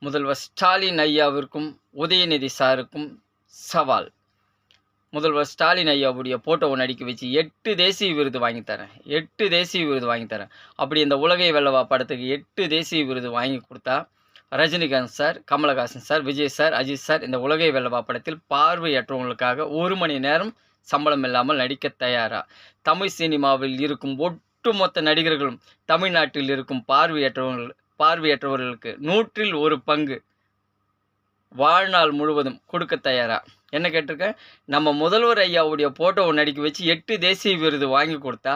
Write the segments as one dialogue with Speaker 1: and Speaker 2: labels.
Speaker 1: முதல்வர் ஸ்டாலின் ஐயாவிற்கும் உதயநிதி சாருக்கும் சவால். முதல்வர் ஸ்டாலின் ஐயாவுடைய போட்டோவை நடிக்க வச்சு 8 தேசிய விருது வாங்கித்தரேன். 8 தேசிய விருது வாங்கித்தரேன். அப்படி இந்த உலகை வெல்லவா படத்துக்கு 8 தேசிய விருது வாங்கி கொடுத்தா, Rajinikanth sir, Kamal Haasan sir, Vijay sir, Ajith sir இந்த உலகை வெல்லவா படத்தில் பார்வையற்றவங்களுக்காக 1 மணி நேரம் சம்பளம் இல்லாமல் நடிக்க தயாரா? தமிழ் சினிமாவில் இருக்கும் ஒட்டுமொத்த நடிகர்களும் தமிழ்நாட்டில் இருக்கும் பார்வையற்றவர்களுக்கு 100ல் 1 பங்கு வாழ்நாள் முழுவதும் கொடுக்க தயாரா? என்ன கேட்டிருக்கேன், நம்ம முதல்வர் ஐயாவுடைய போட்டோவை நடிக்க வச்சு 8 தேசிய விருது வாங்கி கொடுத்தா,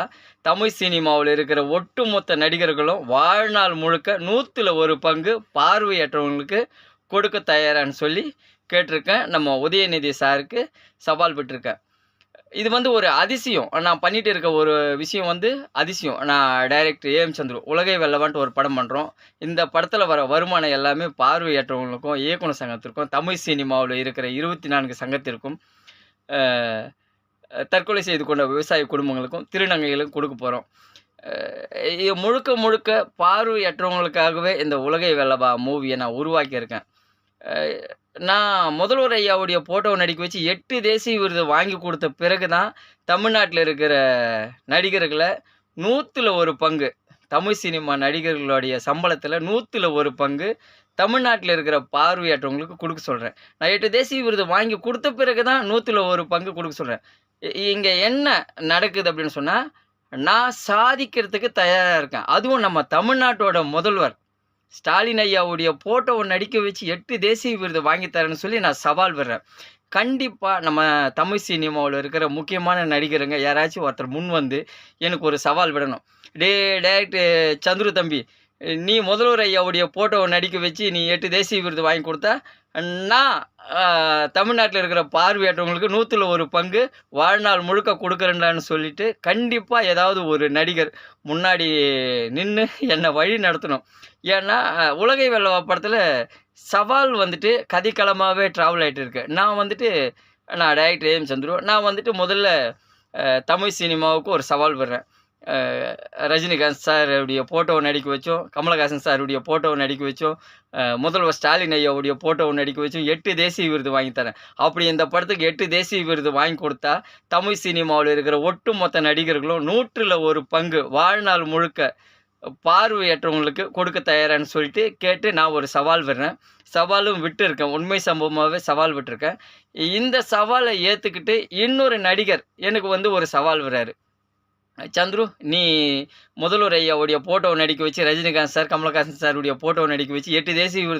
Speaker 1: தமிழ் சினிமாவில் இருக்கிற ஒட்டுமொத்த நடிகர்களும் வாழ்நாள் முழுக்க 100ல் 1 பங்கு பார்வையற்றவங்களுக்கு கொடுக்க தயாரான்னு சொல்லி கேட்டிருக்கேன். நம்ம உதயநிதி சாருக்கு சவால் விட்டுருக்கேன். இது ஒரு அதிசயம். நான் பண்ணிட்டு இருக்க ஒரு விஷயம் அதிசயம். நான் டைரக்டர் ஏஎம் சந்துரு உலகை வெல்லவான்ட்டு ஒரு படம் பண்ணுறோம். இந்த படத்தில் வர வருமானம் எல்லாமே பார்வையற்றவங்களுக்கும், இயக்குனர் சங்கத்திற்கும், தமிழ் சினிமாவில் இருக்கிற 24 சங்கத்திற்கும், தற்கொலை செய்து கொண்ட விவசாய குடும்பங்களுக்கும், திருநங்கைகளுக்கும் கொடுக்க போகிறோம். இது முழுக்க முழுக்க பார்வையற்றவங்களுக்காகவே இந்த உலகை வெல்லவா மூவியை நான் உருவாக்கியிருக்கேன். நான் முதல்வர் ஐயாவுடைய போட்டோவை நடிக்க வச்சு 8 தேசிய விருது வாங்கி கொடுத்த பிறகு தான் தமிழ்நாட்டில் இருக்கிற நடிகர்களை 100ல் 1 பங்கு, தமிழ் சினிமா நடிகர்களுடைய சம்பளத்தில் 100ல் 1 பங்கு தமிழ்நாட்டில் இருக்கிற பார்வையற்றவங்களுக்கு கொடுக்க சொல்கிறேன். நான் 8 தேசிய விருது வாங்கி கொடுத்த பிறகு தான் 100ல் 1 பங்கு கொடுக்க சொல்கிறேன். இங்கே என்ன நடக்குது அப்படின்னு சொன்னால், நான் சாதிக்கிறதுக்கு தயாராக இருக்கேன். அதுவும் நம்ம தமிழ்நாட்டோட முதல்வர் ஸ்டாலின் ஐயாவுடைய போட்டோவை நடிக்க வச்சு 8 தேசிய விருது வாங்கித்தரேன்னு சொல்லி நான் சவால் விடுறேன். கண்டிப்பாக நம்ம தமிழ் சினிமாவில் இருக்கிற முக்கியமான நடிகருங்க யாராச்சும் ஒருத்தர் முன் வந்து எனக்கு ஒரு சவால் விடணும். டைரக்டர் சந்துரு தம்பி, நீ முதல்வர் ஐயாவுடைய போட்டோவை நடிக்க வச்சு நீ 8 தேசிய விருது வாங்கி கொடுத்தா, நான் தமிழ்நாட்டில் இருக்கிற பார்வையற்றவங்களுக்கு 100ல் 1 பங்கு வாழ்நாள் முழுக்க கொடுக்குறேன்டான்னு சொல்லிட்டு கண்டிப்பாக ஏதாவது ஒரு நடிகர் முன்னாடி நின்று என்னை வழி நடத்தணும். ஏன்னா உலகை வெல்லவா படத்தில் சவால் கதைக்களமாகவே ட்ராவல் ஆகிட்டு இருக்கு. நான் டைரக்டர் ஏஎம் சந்துரு, நான் முதல்ல தமிழ் சினிமாவுக்கு ஒரு சவால் விடுறேன். ரஜினிகாந்த் சாருடைய போட்டோவை நடிக்க வச்சோம், கமலஹாசன் சாருடைய போட்டோவை நடிக்க வச்சோம், முதல்வர் ஸ்டாலின் ஐயாவுடைய போட்டோவை நடிக்க வச்சோம் 8 தேசிய விருது வாங்கி தரேன். அப்படி இந்த படத்துக்கு 8 தேசிய விருது வாங்கி கொடுத்தா, தமிழ் சினிமாவில் இருக்கிற ஒட்டுமொத்த நடிகர்களும் 100ல் 1 பங்கு வாழ்நாள் முழுக்க பார்வையற்றவங்களுக்கு கொடுக்க தயாரான்னு சொல்லிட்டு கேட்டு நான் ஒரு சவால் விடுறேன். சவாலும் விட்டுருக்கேன். உண்மை சம்பவமாகவே சவால் விட்டுருக்கேன். இந்த சவாலை ஏற்றுக்கிட்டு இன்னொரு நடிகர் எனக்கு ஒரு சவால் விடுறாரு. சந்துரு, நீ முதல்வர் ஐயாவுடைய போட்டோவை நடிக்க வச்சு ரஜினிகாந்த் சார், கமலஹாசன் சாருடைய போட்டோவை நடிக்க வச்சு 8 தேசிய விருது